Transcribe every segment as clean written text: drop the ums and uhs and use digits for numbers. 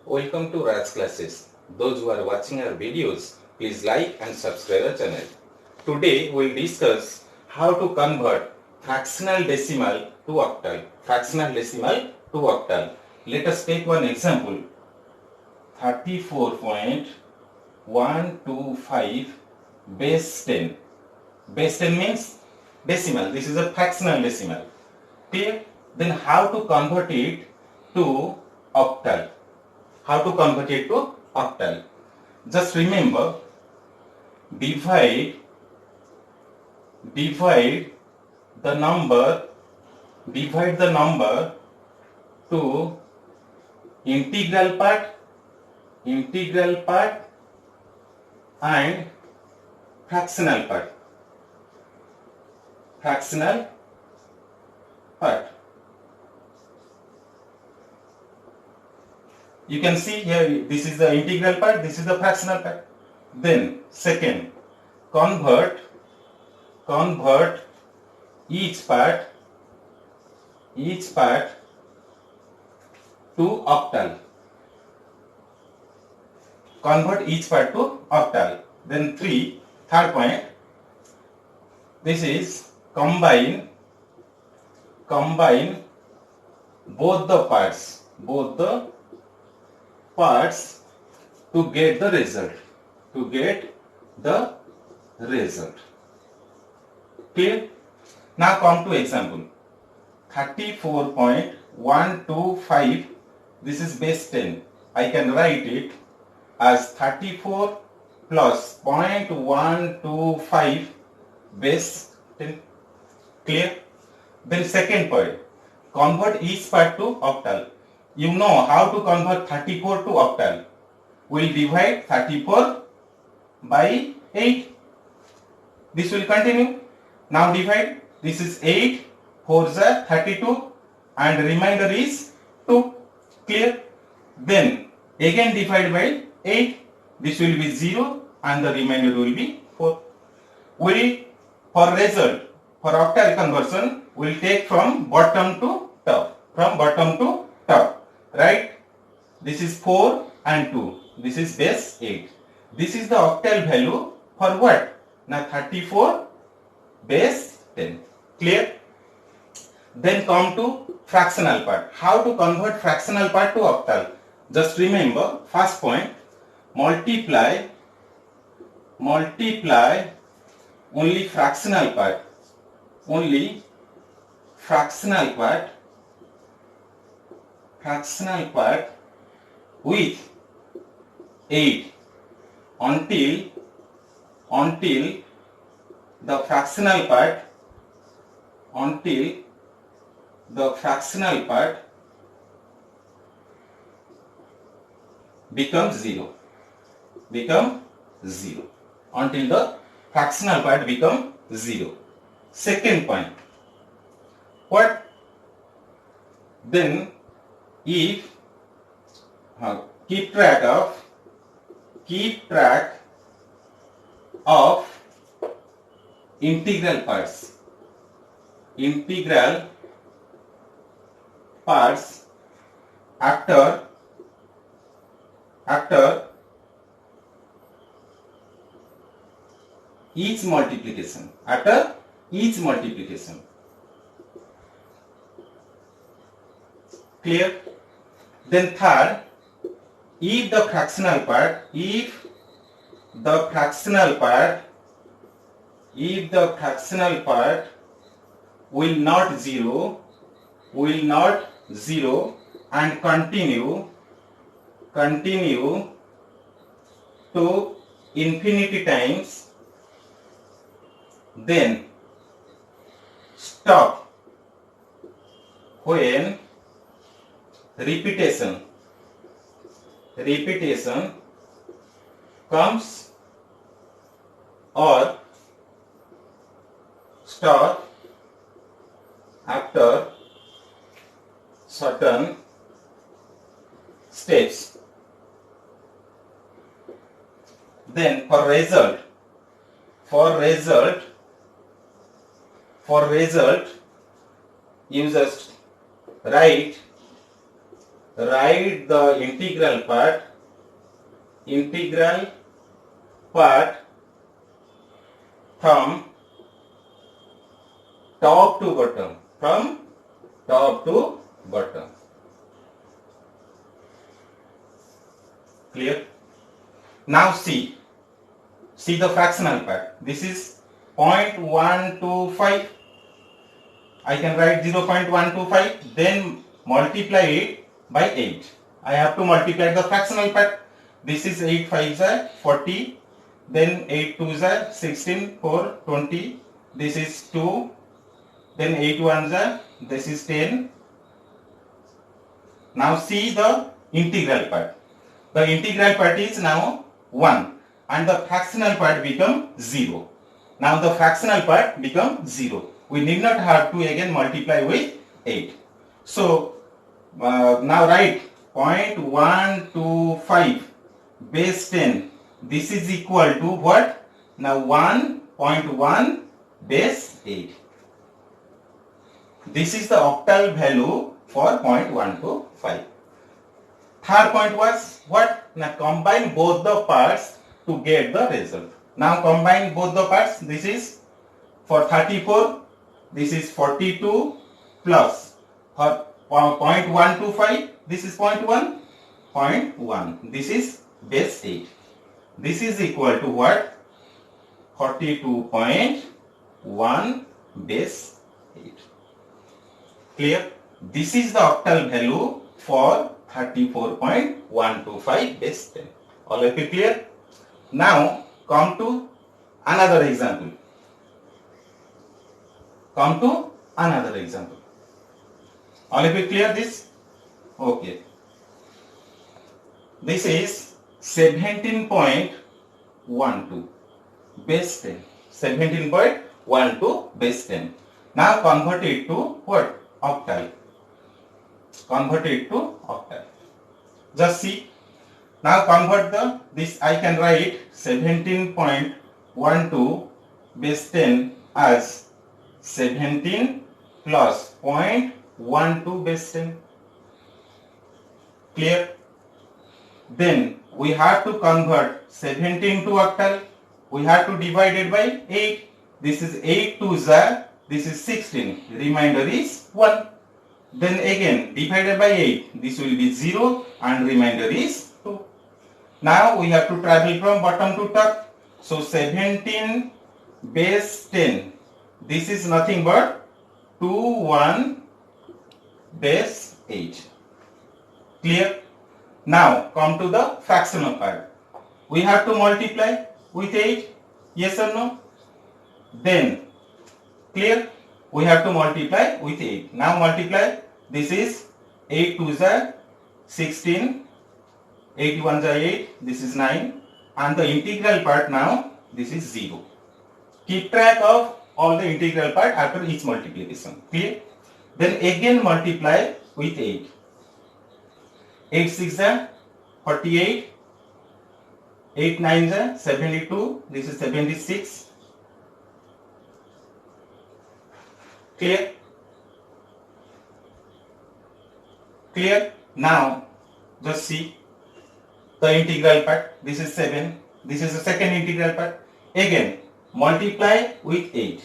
Welcome to Raj Classes. Those who are watching our videos, please like and subscribe our channel. Today we will discuss how to convert fractional decimal to octal. Fractional decimal to octal. Let us take one example. 34.125 base 10. Base 10 means decimal. This is a fractional decimal. Clear? Then how to convert it to octal? How to convert it to octal? Just remember, divide the number to integral part and fractional part. You can see here, this is the integral part, this is the fractional part. Then second, convert each part to octal. Convert each part to octal. Then third point, this is combine both the parts to get the result. Clear? Now come to example. 34.125, this is base 10. I can write it as 34 plus 0.125 base 10. Clear? Then second point, convert each part to octal. You know how to convert 34 to octal. We'll divide 34 by 8. This will continue. Now divide. This is 8, 4 is 32 and remainder is 2. Clear? Then again divide by 8. This will be 0 and the remainder will be 4. For octal conversion, we'll take from bottom to top. Right? This is 4 and 2. This is base 8. This is the octal value for what? Now 34 base 10. Clear? Then come to fractional part. How to convert fractional part to octal? Just remember, first point, multiply only fractional part with 8 until the fractional part becomes 0. Until the fractional part become 0. Second point, what? Then if keep track of integral parts after each multiplication. Clear? Then third, if the fractional part will not zero and continue to infinity times, then stop when repetition comes, or stop after certain steps. Then for result you just write write the integral part from top to bottom. Clear? Now see the fractional part. This is 0.125. I can write 0.125, then multiply it by 8. I have to multiply the fractional part. This is 8 5s are 40, then 8 2s are 16, 4 20, this is 2, then 8 1s are, this is 10. Now see the integral part. The integral part is now 1 and the fractional part become 0. Now the fractional part become 0. We need not have to again multiply with 8. So now write 0.125 base 10. This is equal to what? Now 1.1 base 8. This is the octal value for 0.125. Third point was what? Now combine both the parts to get the result. Now combine both the parts. This is for 34. This is 42 plus for 0.125. This is 0.1. This is base 8. This is equal to what? 42.1 base 8. Clear? This is the octal value for 34.125 base 10. All of you clear? Now come to another example. All of you clear this? Okay. This is 17.12 base 10. 17.12 base 10. Now convert it to what? Octal. Just see. Now convert this. I can write 17.12 base 10 as 17 plus 0.12 base 10. Clear? Then we have to convert 17 to octal. We have to divide it by 8. This is 8 2s are, this is 16. Remainder is 1. Then again divided by 8. This will be 0 and remainder is 2. Now we have to travel from bottom to top. So 17 base 10. This is nothing but 21 base 8. Clear? Now come to the fractional part. We have to multiply with 8. Yes or no? Then clear? We have to multiply with 8. Now multiply. This is 8 2s are 16. 8 1s are 8. This is 9. And the integral part now, this is 0. Keep track of all the integral part after each multiplication. Clear? Then again multiply with 8. 8 6 are 48. 8 9 are 72. This is 76. Clear? Clear? Now just see the integral part. This is 7. This is the second integral part. Again multiply with 8.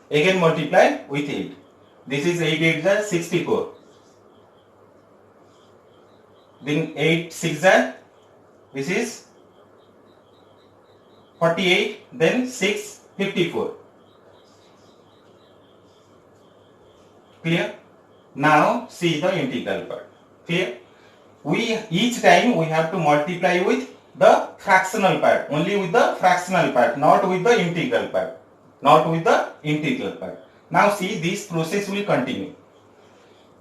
Again multiply with 8. This is 8 8 are 64. Then 8 6 are, this is 48. Then 6 54. Clear? Now see the integral part. Clear? Each time we have to multiply with the fractional part. Only with the fractional part, not with the integral part. Now see, this process will continue.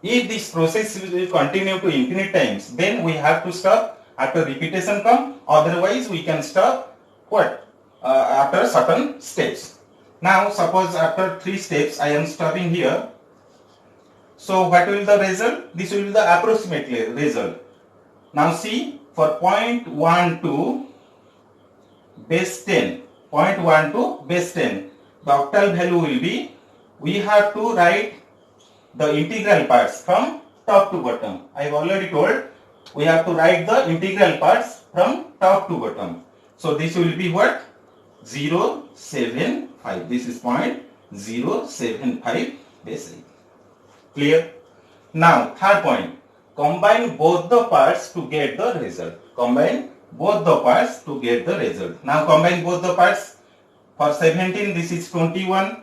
If this process will continue to infinite times, then we have to stop after repetition come. Otherwise we can stop what? After certain steps. Now suppose after 3 steps I am stopping here. So what will the result? This will be the approximate result. Now see, for 0.12 base 10, 0.12 base 10, the octal value will be, we have to write the integral parts from top to bottom. I have already told we have to write the integral parts from top to bottom. So this will be what? 0.75. This is 0.075 base 8. Clear? Now third point. Combine both the parts to get the result. Combine both the parts to get the result. Now combine both the parts. For 17 this is 21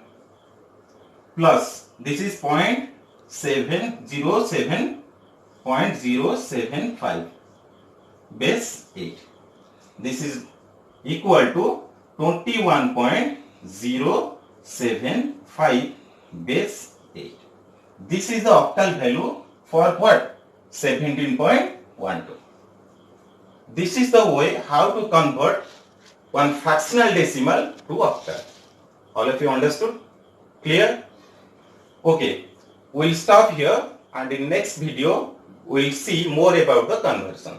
plus this is 0.75 base 8. This is equal to 21.075 base 8. This is the octal value for what? 17.12. This is the way how to convert one fractional decimal to octal. All of you understood? Clear? Okay, we'll stop here and in next video we'll see more about the conversion.